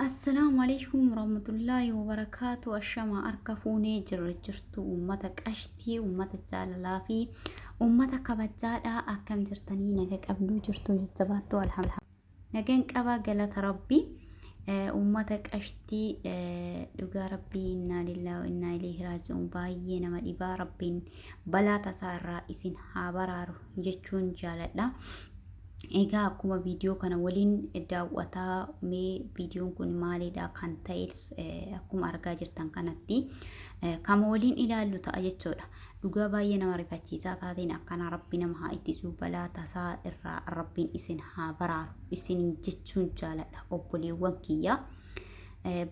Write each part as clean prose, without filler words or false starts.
السلام عليكم ورحمة الله وبركاته. الشما أركفوني جرجرتو أمتك أشتي أمتك جالالافي أمتك كبجادا أكم جرتني نجاك أبنو جرتو جتباتو الحمد لله نجاك أبا قالت ربي أمتك أشتي دقا ربي إنا لله وإنا إليه راجعون بايين ما إبا ربي بلا تسار رئيسين هابرارو جتشون جاللا. Egaa akkuma viidiyoo kana waliin daawwataa mee viidiyoon kun maalidha kan ta'es akkuma argaa jirtan kanatti kama waliin ilaallu ta'a jechuudha. Dhugaa baay'ee nama rifachiisaa taateen akkana rabbi nama haa ittisuu balaa tasaa irraa rabbiin isin haa baraaru isin jechuun jaaladha obboleewwan kiyya.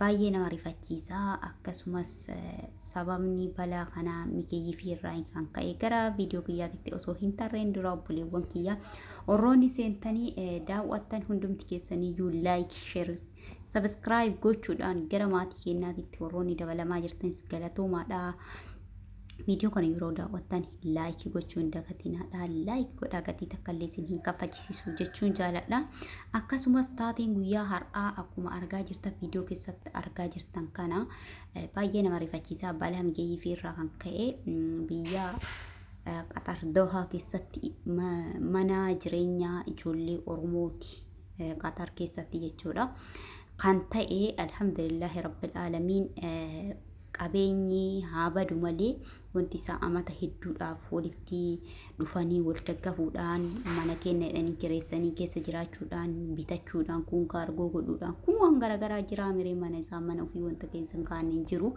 Baay'ee nama rifachiisaa akkasumas sababni balaa kanaa mikeeyyii fi irraa kan ka'e gara viidiyoo kiyyaatitti osoo hin tarreen dura obboleewwan kiyya warroonni seentanii daawwattan hundumti keessaniyyuu laayik sheer sabskiraayib gochuudhaan gara maatii keenyaatitti warroonni dabalamaa jirtanis galatoomaadha. Video kana yeroo daawwattan laayik gochuun dagatinaadha. Laayik godhaa gatii takka illee isin hin kaffalchiisu jechuun jaaladha. Akkasumas taateen guyyaa har'aa akkuma argaa jirtan video keessatti argaa jirtan kana baay'ee nama rifachiisaa balaa migeeyyii fi irraa kan ka'e biyya Qatar Doha keessatti mana jireenyaa ijoollee Oromooti Qatar keessatti jechuudha. Kan ta'e alhamdulillahi rabbil aalamiin qabeenyi haa badu malee wanti isaa amata hedduudhaaf walitti dhufanii wal daggafuudhaan mana keenya jedhanii kireessanii keessa jiraachuudhaan bitachuudhaan kun kaargoo godhuudhaan kun waan garaagaraa jira miree mana isaa mana ofii wanta keessa kaa'anii jiru.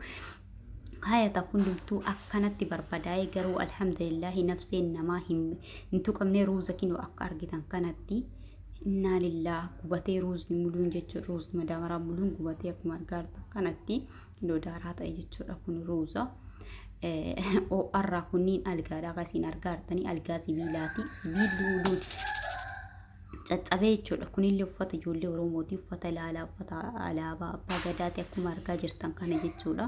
Kaayata hundumtuu akkanatti barbadaa'ee garuu alhamdulillahi nafseen namaa hin tuqamne ruuza kinoo akka argitan kanatti. Inna lillah gubatee ruuzni muluun jechuudha. Ruuzni madaamaraa muluun gubatee akkuma argaa kanatti kiloo daaraa ta'e jechuudha. Kun ruuza ORraa kunniin algaadhaa akkasiin argaa jirtanii algaa sibiilaati. Sibiilli muluun caccabee jechuudha. Kunillee uffata ijoollee Oromooti. Uffata ilaalaa uffata alaabaa abbaa gadaati akkuma argaa jirtan kana jechuudha.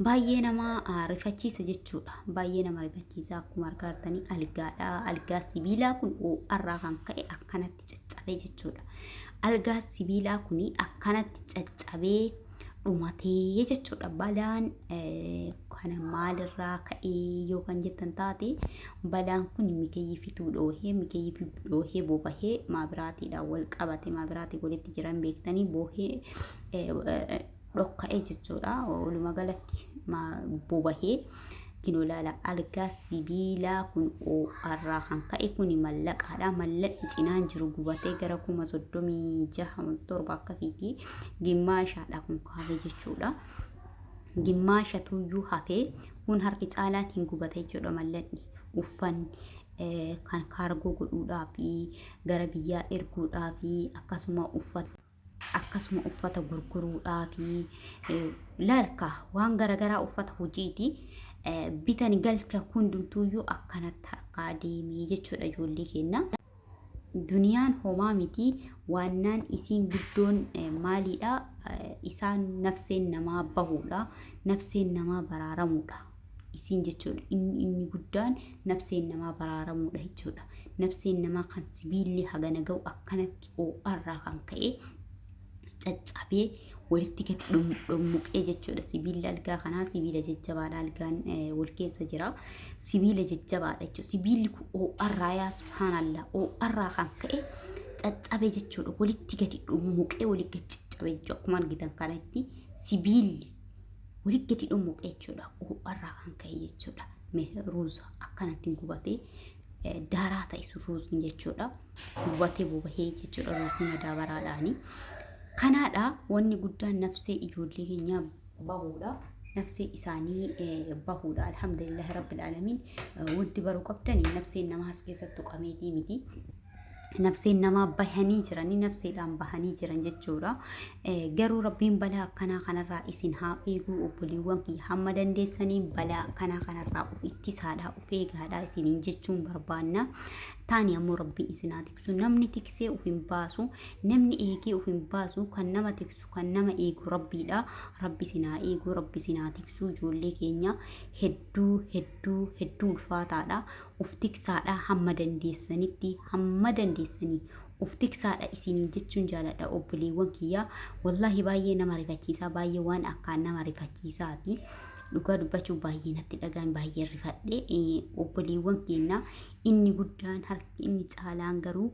Baay'ee nama rifachiisa jechuudha. Baay'ee nama rifachiisa akkuma argaa jirtanii algaadhaa. Algaa sibiilaa kun ORraa kan ka'e akkanatti jechuudha. Algaa sibiilaa kuni akkanatti caccabee dhumatee jechuudha. Balaan kana maalirraa ka'ee yoo kan jettan taate balaan kun mikeeyyii fituu dhoohee bobahee maabiraatiidhaan wal qabate maabiraatii walitti jiran beektanii boohee dhokka'ee jechuudha. Walumaa galatti bobahee kinolaala algaa sibiilaa kun ORraa kan ka'e kun mallaqaadha. Mallaqni cinaan jiru gubatee gara 36,700 akkasiiti. Gimmaashaadha kun kaafee jechuudha. Gimmaasha tuyyuu hafee kun harki caalaan hin gubate jechuudha. Mallaqni uffanni kan kaargoo godhuudhaaf gara biyyaa erguudhaaf akkasuma uffata gurguruudhaaf laalka waan garaagaraa uffata hojiiti. Bitan galcha hundumtuuyyuu akkanatti harkaa deemee jechuudha ijoollee keenya. Duniyaan homaa miti waannaan isiin guddoon maalidha? Isaan nafseen namaa bahuudha. Nafseen namaa baraaramuudha. Isiin jechuudha inni guddaan nafseen namaa baraaramuudha jechuudha. Nafseen namaa kan sibiilli hagana ga'u akkanatti ORraa kan ka'e caccabee walitti gadi dhummuqee jechuudha. Sibiilli algaa kanaa sibiila jajjabaadha. Algaan wal keessa jira. Sibiila jajjabaadha jechuudha. Sibiilli kun ORraa yaa subhaanallah ORraa kan ka'e caccabee jechuudha. Walitti gadi dhummuqee walitti gadi caccabee jechuudha. Akkuma argitan kanatti sibiilli walitti gadi dhummuqee jechuudha. ORraa kan ka'e jechuudha. Ruuza akkanatti gubatee daaraa ta'e ruuzni jechuudha. Gubatee bobahee jechuudha. Ruuzni madaabaraadhaani. Kanaadha wanni guddaan nafsee ijoollee keenyaa bahuudha. Nafsee isaanii bahuudha. Alhamdulillahi rabbil aalamiin wanti baruu qabdanii nafseen namaa as keessatti tuqameetii miti. Nafseen namaa bahanii jiranii nafseedhaan bahanii jiran jechuudha. Garuu rabbiin balaa akkanaa kanarraa isin haa eeguu obboleewwan kiyya hamma dandeessanii balaa akkanaa kanarraa of ittisaadhaa of eegaadhaa isiniin jechuun barbaanna. Taani ammoo rabbiin isin haa tiksu. Namni tiksee of hin baasu namni eegee of hin baasu kan nama tiksu kan nama eegu rabbiidha. Rabbi isin haa eeguu rabbi isin haa tiksu. Ijoollee keenya hedduu ulfaataadha. Of tiksaadha hamma dandeessanitti hamma dandeessanii uftiksaadha isiniin jechuun jaaladha obboleewwan kiyyaa. Wallahi baay'ee nama rifachiisaa, baay'ee waan akkaan nama rifachiisaati. Dhugaa dubbachuu baay'ee natti dhagaan baay'ee rifadhe obboleewwan keenya. Inni guddaan harki inni caalaan garuu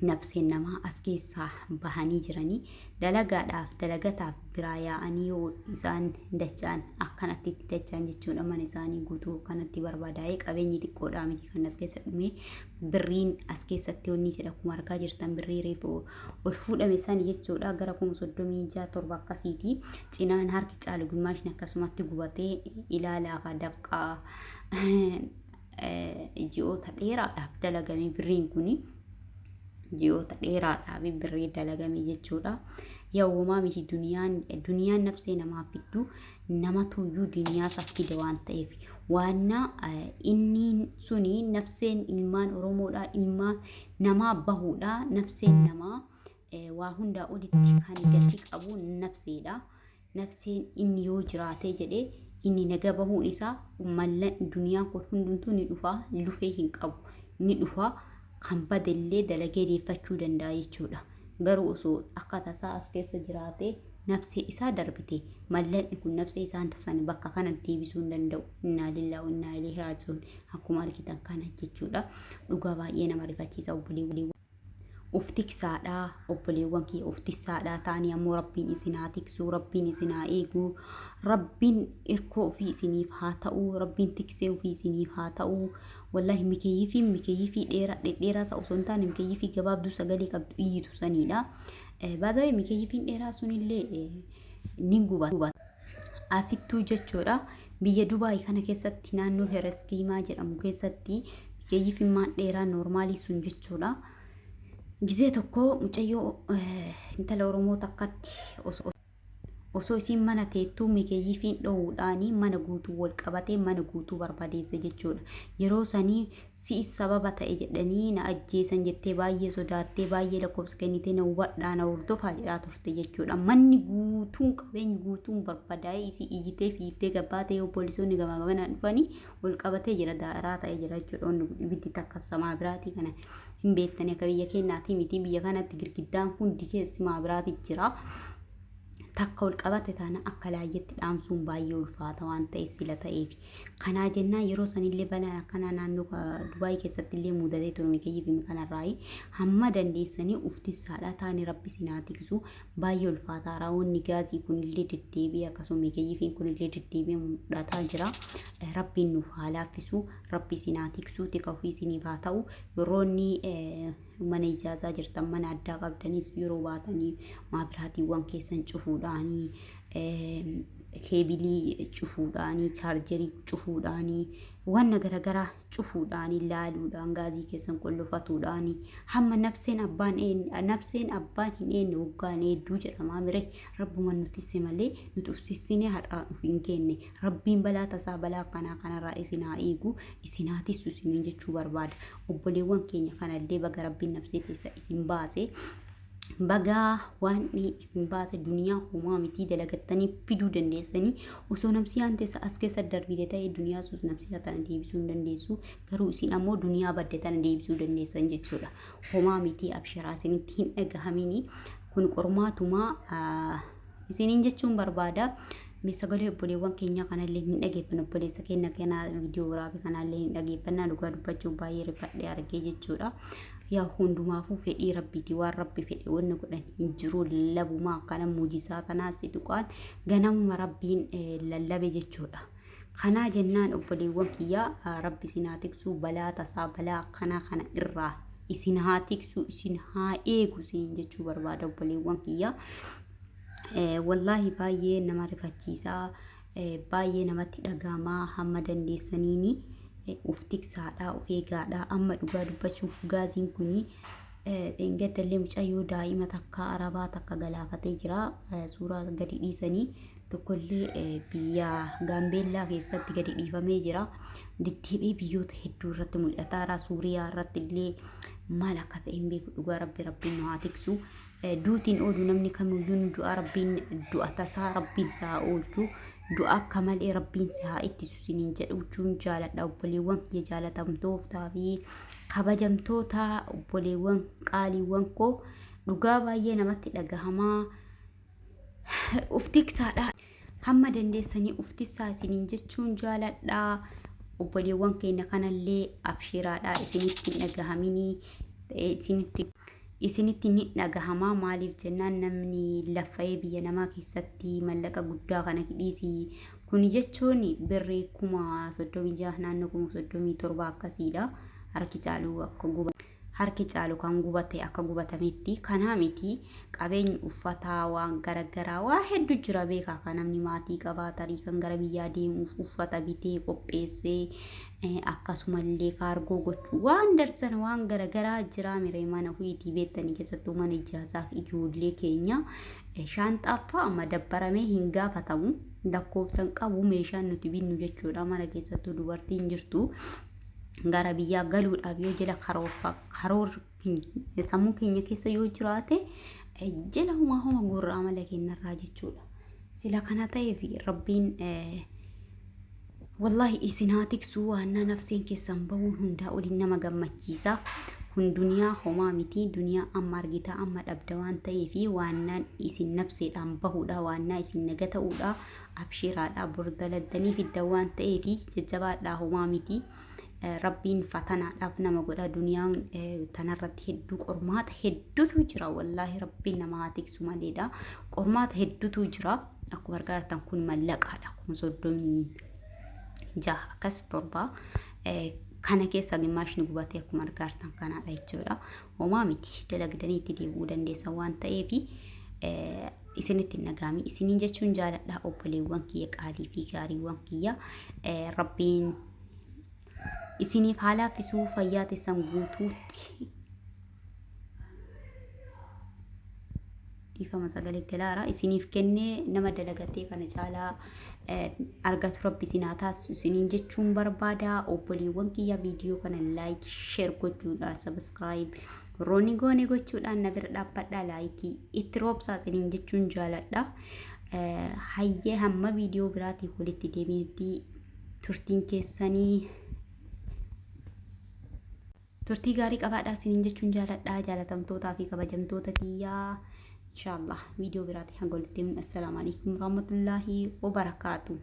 nafseen namaa as keessaa bahanii jiranii dalagataaf biraa yaa'anii yoo isaan dachaan akkanatti itti dachaan jechuudha. Mana isaanii guutuu kanatti barbaadaa'ee qabeenyi xiqqoodhaa miti kan as keessa dhume birriin as keessatti onni jedha akkuma argaa jirtan birrii reefu ol fuudhame san jechuudha gara 36,700 akkasiiti. Cinaan harki caalu gummaashni akkasumatti gubatee ilaalaa ka dafqaa ji'oota dheeraadhaaf dalagame birriin kuni. Ji'oota dheeraadhaaf birrii dalagame jechuudha. Yaa uumaa miti duniyaan nafsee namaa fiddu namatuyyuu duniyaa saffida waan ta'eef waanna inni suni nafseen ilmaan Oromoodhaa ilmaan namaa bahuudha. Nafseen namaa waa hundaa olitti kan gati qabu nafseedha. Nafseen inni yoo jiraate jedhee inni naga bahuun isaa mallan duniyaan kun hundumtuu ni dhufa lufee hin qabu ni dhufa. Kan badallee dalagee deeffachuu danda'a jechuudha. Garuu osoo akka tasaa as keessa jiraate nafsee isaa darbite mallanni kun nafsee isaan tasan bakka kana deebisuu hin danda'u. Innaa lillahi wa innaa ilaihi raaji'uun akkuma argitan kana jechuudha. Dhugaa baay'ee nama rifachiisa obboleewwan. Uftiksaadhaa obboleewwan kiyya uftiksaadhaa ta'anii ammoo rabbiin isin haa tiksuu, rabbiin isin haa eeguu, rabbiin irkoo ofii isiniif haa ta'uu, rabbiin tiksee ofii isiniif haa ta'uu. Wallahi mikeeyyii dheeraa isa osoo hin taane mikeeyyii gabaabduu sagalee qabdu iyyitu sanidha. Baazawee mikeeyyii dheeraa sunillee ni gubata. Asittuu jechuudha biyya Dubaay kana keessatti naannoo Hereskiimaa jedhamu keessatti mikeeyyii dheeraa noormaalii sun jechuudha. Gizee tokko mucayyoo intala Oromoo takkatti osoo isin mana teettuu mikeeyyii dhoowudhaanii mana guutuu wal qabatee mana guutuu barbaadeessa jechuudha. Yeroo sanii si sababa ta'e jedhanii na ajjeesan jettee baay'ee sodaattee baay'ee lakkoofsa kennitee na hubadhaa na hordofaa jedhaa turte jechuudha. Manni guutuun qabeenyi guutuun barbaadaa'ee isii iyyitee fiiftee gabbaatee yoo poolisoonni gamaa gamanaan dhufanii wal qabatee jira daaraa ta'ee jira jechuudha. Onni ibiddi takka samaa biraatii kana hin beektanii akka biyya keenyaatti miti biyya kanatti girgiddaan hundi keessi maa biraati jira. Takka ol qabate taana akka laayyetti dhaamsuun baay'ee ulfaata waan ta'eef sila ta'eef. Kanaa jennaan yeroo sanillee balaan akkanaa naannoo Dubaay keessatti illee mudatee ture mikeeyyii kanarraayi hamma dandeessanii uftisaadha taani rabbi sinaa tiksu baay'ee ulfaata. Raawwanni gaazii kunillee deddeebi'ee akkasuma mikeeyyii kunillee deddeebi'ee mul'ataa jira. Rabbiin nuuf haa laaffisu rabbi sinaa tiksu tika ofii isiniif haa ta'u. Yeroo inni mana ijaazaa jirtan mana addaa qabdanis yeroo baatanii maabiraatiiwwan keessan cufuudhaanii keebilii cufuudhaanii chaarjerii cufuudhaanii waan garaagaraa cufuudhaanii laaluudhaan gaazii keessan qollofatuudhaanii hamma nafseen abbaan hin eenye waggaan hedduu jedhamaa mire rabbuma nuti malee nuti ufsissinee hadhaa uf hin kenne rabbiin balaa tasaa balaa akkanaa kanarraa isin haa eegu isin haa tissu isiniin jechuu barbaada. Obboleewwan keenya kanallee baga rabbiin nafsee keessa isin baase. Bagaa waan isin baase duniyaa homaa miti dalagattanii fiduu dandeessanii osoo nafsiyaan teessa as keessa darbite ta'e duniyaa sus nafsiyaa tana deebisuu hin dandeessu. Garuu isin ammoo duniyaa badde tana deebisuu dandeessan jechuudha. Homaa miti absharaa isinitti hin dhagahamini. Kun qormaatumaa isiniin jechuun barbaada. Sagalee obboleewwan keenya kanallee hin dhageeffanne obboleessa keenya kana viidiyoo waraabee kanallee hin dhageeffannaa dhugaa dubbachuu baay'ee rifadhee argee jechuudha. Yaa hundumaafuu fedhii rabbiiti waan rabbi fedhe wanna godhan hin jiru lallabumaa akkana muujisaa kanaas tuqaan ganamuma rabbiin lallabe jechuudha. Kanaa jennaan obboleewwan kiyyaa rabbi isin haa tiksu balaa tasaa balaa akkanaa kana irraa isin haa tiksu isin haa eegu isin jechuu barbaada obboleewwan kiyyaa. Wallahi baay'ee nama rifachiisaa baay'ee namatti dhagahamaa hamma dandeessaniini uftiksaadhaa of eegaadhaa amma dhugaa dubbachuuf gaaziin kuni dheengaddallee mucayyoo daa'ima takka arabaa takka galaafatee jira. Suuraa gadi dhiisanii tokkollee biyya Gaambeellaa keessatti gadi dhiifamee jira. Deddeebi'ee biyyoota hedduu irratti mul'ataara. Suuriyaa irratti illee maal akka ta'e hin beeku dhugaa rabbiin nu haa tiksu. Duutiin oolu namni kamiyyuu du'a rabbiin du'a tasaa rabbiin isaa oolchu du'a akka malee rabbiin si haa ittisu isiniin jedhuun jaaladha obboleewwan kiyya jaalatamtootaa fi kabajamtoota obboleewwan qaaliiwwan koo dhugaa baay'ee namatti dhagahamaa uftiksaadha hamma dandeessanii uftisaa isiniin jechuun jaaladha obboleewwan keenya kanallee abshiraadha isinitti dhagahaminii isinitti ni dhagahamaa maaliif jennaan namni laffa'ee biyya namaa keessatti mallaqa guddaa kana dhiisi kun jechuun birrii 36,000 naannoo 37 akkasiidha harki caalu kan gubate akka gubatametti kanaa miti qabeenyi uffataa waan garagaraa waa hedduu jira beekaa kan namni maatii qabaatarii kan gara biyyaa deemuuf uffata bitee qopheessee akkasumallee kaargoo gochuu waan darsan waan garagaraa jira miree mana huyitii beektanii keessattuu mana ijaasaaf ijoollee keenya shaanxaaffaa amma dabbaramee hin gaafatamu lakkoofsan qabu meeshaan nuti binnu jechuudha mana keessattuu dubartiin jirtu gara biyyaa galuudhaaf yoo jala karoor sammuu keenya keessa yoo jiraate jala homa gurraa mala keenyarraa jechuudha sila kana ta'eef rabbiin wallahi isin haa tiksu waan nafseen keessan bahuun hundaa oliin nama gammachiisa kun duniyaa homaa miti duniyaa amma argita amma dhabda waan ta'eef waan isin nafseedhaan bahuudha waan isin naga ta'uudha abshiraadha burdaladdanii fidda waan ta'eef jajjabaadhaa homaa miti rabbiin fatanaadhaaf nama godha duniyaan tanarratti hedduu qormaata hedduutu jira wallahi rabbiin nama haa tiksu maleedha qormaata hedduutu jira akkuma argartan kun mallaqaadha 36 akkas torba kana keessa gimaashni gubatee akkuma argartan kanaadha jechuudha homaa miti dalagdanii itti deebi'uu dandeessan waan ta'eef isinitti nagaami isiniin jechuun jaaladha obboleewwan kiyya qaalii fi gaariiwwan kiyya rabbiin isiniif haala fisuu fayyaa teessan guutuutti dhiifama sagalee galaara isiniif kennee nama dalagatee kana caalaa argatu rabbi isin haa taasisu isiniin jechuun barbaada obboleewwan kiyya viidiyoo kana laayik sheer gochuudhaan sabiskiraayib rooni goone gochuudhaan na bira dhaabbadhaa laayikii itti roobsaa isiniin jechuun jaaladha hayyee hamma viidiyoo biraatiif walitti deebiitti turtiin keessanii turtii gaarii qabaadhaa isiniin jechuun jaaladha jaalatamtootaa fi kabajamtoota kiyyaa inshallah viidiyoo biraatti hanga walitti deemnu assalamu alaikum warahmatullahi wabarakatuh